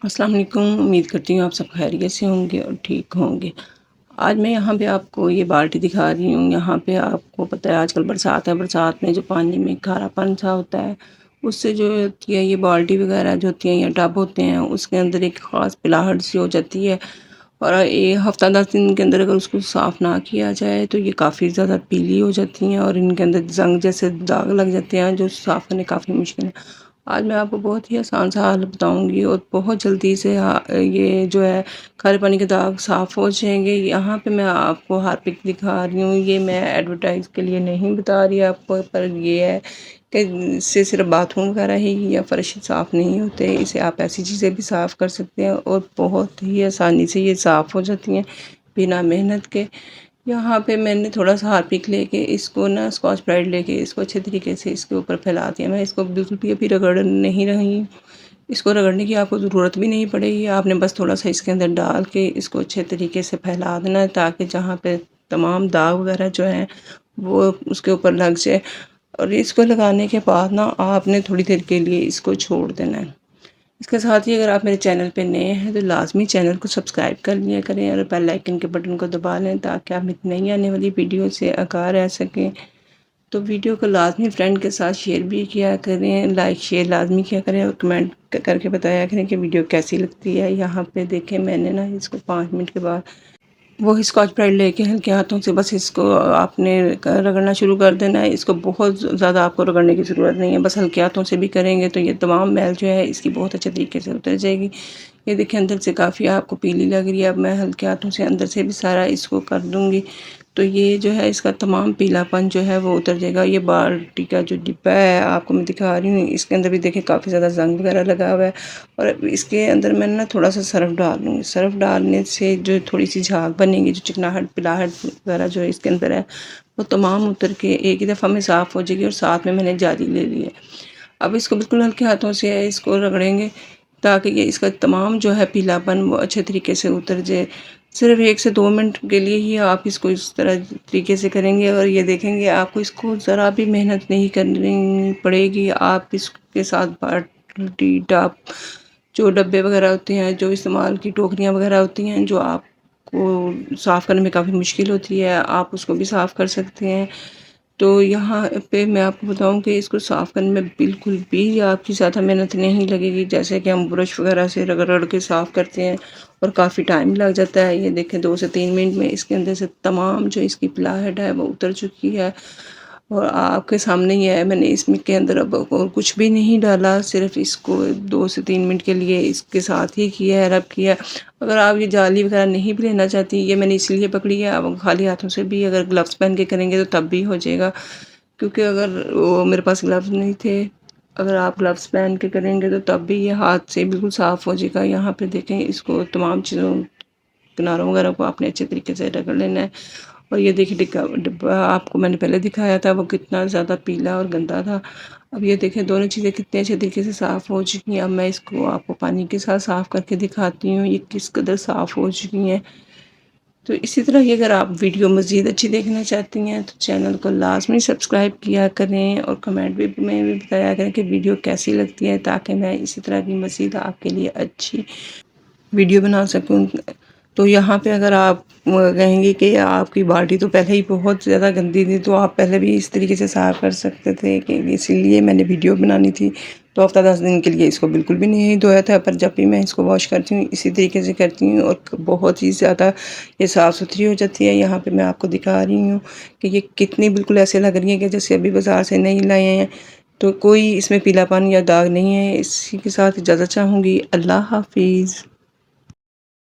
السلام علیکم، امید کرتی ہوں آپ سب خیریت سے ہوں گے اور ٹھیک ہوں گے۔ آج میں یہاں پہ آپ کو یہ بالٹی دکھا رہی ہوں۔ یہاں پہ آپ کو پتہ ہے آج کل برسات ہے، برسات میں جو پانی میں کھارا پن سا ہوتا ہے، اس سے جو ہوتی ہے یہ بالٹی وغیرہ جو ہوتی ہیں یا ٹب ہوتے ہیں، اس کے اندر ایک خاص پلاہٹ سی ہو جاتی ہے، اور یہ ہفتہ 10 دن کے اندر اگر اس کو صاف نہ کیا جائے تو یہ کافی زیادہ پیلی ہو جاتی ہیں، اور ان کے اندر زنگ جیسے داغ لگ جاتے ہیں جو صاف کرنے کافی مشکل ہے۔ آج میں آپ کو بہت ہی آسان سا حل بتاؤں گی، اور بہت جلدی سے یہ جو ہے کھارے پانی کے داغ صاف ہو جائیں گے۔ یہاں پہ میں آپ کو ہارپک دکھا رہی ہوں، یہ میں ایڈورٹائز کے لیے نہیں بتا رہی آپ کو، پر یہ ہے کہ اس سے صرف باتھ روم وغیرہ ہی یا فرش صاف نہیں ہوتے، اسے آپ ایسی چیزیں بھی صاف کر سکتے ہیں، اور بہت ہی آسانی سے یہ صاف ہو جاتی ہیں بنا محنت کے۔ یہاں پہ میں نے تھوڑا سا ہارپک لے کے اس کو نا اسکاچ برائٹ لے کے اس کو اچھے طریقے سے اس کے اوپر پھیلا دیا۔ میں اس کو بالکل بھی ابھی رگڑ نہیں رہی ہوں، اس کو رگڑنے کی آپ کو ضرورت بھی نہیں پڑے گی، آپ نے بس تھوڑا سا اس کے اندر ڈال کے اس کو اچھے طریقے سے پھیلا دینا ہے، تاکہ جہاں پہ تمام داغ وغیرہ جو ہیں وہ اس کے اوپر لگ جائے۔ اور اس کو لگانے کے بعد نا آپ نے تھوڑی دیر کے لیے اس کو چھوڑ دینا ہے۔ اس کے ساتھ ہی اگر آپ میرے چینل پہ نئے ہیں تو لازمی چینل کو سبسکرائب کر لیا کریں، اور بیل آئکن کے بٹن کو دبا لیں تاکہ آپ نئی آنے والی ویڈیو سے آگاہ رہ سکیں۔ تو ویڈیو کو لازمی فرینڈ کے ساتھ شیئر بھی کیا کریں، لائک شیئر لازمی کیا کریں، اور کمنٹ کر کے بتایا کریں کہ ویڈیو کیسی لگتی ہے۔ یہاں پہ دیکھیں میں نے نا اس کو 5 منٹ کے بعد وہ اسکاچ برائٹ لے کے ہلکے ہاتھوں سے بس اس کو آپ نے رگڑنا شروع کر دینا ہے۔ اس کو بہت زیادہ آپ کو رگڑنے کی ضرورت نہیں ہے، بس ہلکے ہاتھوں سے بھی کریں گے تو یہ تمام میل جو ہے اس کی بہت اچھے طریقے سے اتر جائے گی۔ یہ دیکھیں اندر سے کافی آپ کو پیلی لگ رہی ہے، اب میں ہلکے ہاتھوں سے اندر سے بھی سارا اس کو کر دوں گی تو یہ جو ہے اس کا تمام پیلا پن جو ہے وہ اتر جائے گا۔ یہ بالٹی کا جو ڈبہ ہے آپ کو میں دکھا رہی ہوں، اس کے اندر بھی دیکھیں کافی زیادہ زنگ وغیرہ لگا ہوا ہے، اور اس کے اندر میں نا تھوڑا سا سرف ڈال دوں گی۔ سرف ڈالنے سے جو تھوڑی سی جھاگ بنے گی، جو چکناہٹ پلاہٹ وغیرہ جو اس کے اندر ہے وہ تمام اتر کے ایک ہی دفعہ میں صاف ہو جائے گی، اور ساتھ میں نے جالی لے لی ہے۔ اب اس کو بالکل ہلکے ہاتھوں سے اس کو رگڑیں گے تاکہ یہ اس کا تمام جو ہے پیلا پن وہ اچھے طریقے سے اتر جائے۔ صرف 1 سے 2 منٹ کے لیے ہی آپ اس کو اس طرح طریقے سے کریں گے، اور یہ دیکھیں گے آپ کو اس کو ذرا بھی محنت نہیں کرنی پڑے گی۔ آپ اس کے ساتھ بالٹی ٹب جو ڈبے وغیرہ ہوتے ہیں، جو استعمال کی ٹوکریاں وغیرہ ہوتی ہیں جو آپ کو صاف کرنے میں کافی مشکل ہوتی ہے، آپ اس کو بھی صاف کر سکتے ہیں۔ تو یہاں پہ میں آپ کو بتاؤں کہ اس کو صاف کرنے میں بالکل بھی آپ کی زیادہ محنت نہیں لگے گی، جیسے کہ ہم برش وغیرہ سے رگڑ رگڑ کے صاف کرتے ہیں اور کافی ٹائم لگ جاتا ہے۔ یہ دیکھیں 2 سے 3 منٹ میں اس کے اندر سے تمام جو اس کی پلاہٹ ہے وہ اتر چکی ہے، اور آپ کے سامنے ہی ہے۔ میں نے اس میں کے اندر اب اور کچھ بھی نہیں ڈالا، صرف اس کو 2 سے 3 منٹ کے لیے اس کے ساتھ ہی کیا ہے، رب کیا ہے۔ اگر آپ یہ جالی وغیرہ نہیں بھی لینا چاہتی، یہ میں نے اس لیے پکڑی ہے، اب خالی ہاتھوں سے بھی اگر گلوز پہن کے کریں گے تو تب بھی ہو جائے گا، کیونکہ اگر وہ میرے پاس گلوز نہیں تھے، اگر آپ گلوز پہن کے کریں گے تو تب بھی یہ ہاتھ سے بالکل صاف ہو جائے گا۔ یہاں پہ دیکھیں اس کو تمام چیزوں کناروں وغیرہ کو آپ نے اچھے طریقے سے رگڑ لینا ہے، اور یہ دیکھیں ڈبہ آپ کو میں نے پہلے دکھایا تھا وہ کتنا زیادہ پیلا اور گندا تھا۔ اب یہ دیکھیں دونوں چیزیں کتنے اچھے طریقے سے صاف ہو چکی ہیں۔ اب میں اس کو آپ کو پانی کے ساتھ صاف کر کے دکھاتی ہوں یہ کس قدر صاف ہو چکی ہیں۔ تو اسی طرح ہی اگر آپ ویڈیو مزید اچھی دیکھنا چاہتی ہیں تو چینل کو لازمی سبسکرائب کیا کریں، اور کمنٹ میں بھی بتایا کریں کہ ویڈیو کیسی لگتی ہے، تاکہ میں اسی طرح کی مزید آپ کے لیے اچھی ویڈیو بنا سکوں۔ تو یہاں پہ اگر آپ کہیں گے کہ آپ کی بالٹی تو پہلے ہی بہت زیادہ گندی تھی، تو آپ پہلے بھی اس طریقے سے صاف کر سکتے تھے، کہ اسی لیے میں نے ویڈیو بنانی تھی۔ تو ہفتہ 10 دن کے لیے اس کو بالکل بھی نہیں دھویا تھا، پر جب بھی میں اس کو واش کرتی ہوں اسی طریقے سے کرتی ہوں، اور بہت ہی زیادہ یہ صاف ستھری ہو جاتی ہے۔ یہاں پہ میں آپ کو دکھا رہی ہوں کہ یہ کتنی بالکل ایسے لگ رہی ہیں کہ جیسے ابھی بازار سے نہیں لائے ہیں، تو کوئی اس میں پیلا پن یا داغ نہیں ہے۔ اسی کے ساتھ اجازت چاہوں گی، اللہ حافظ۔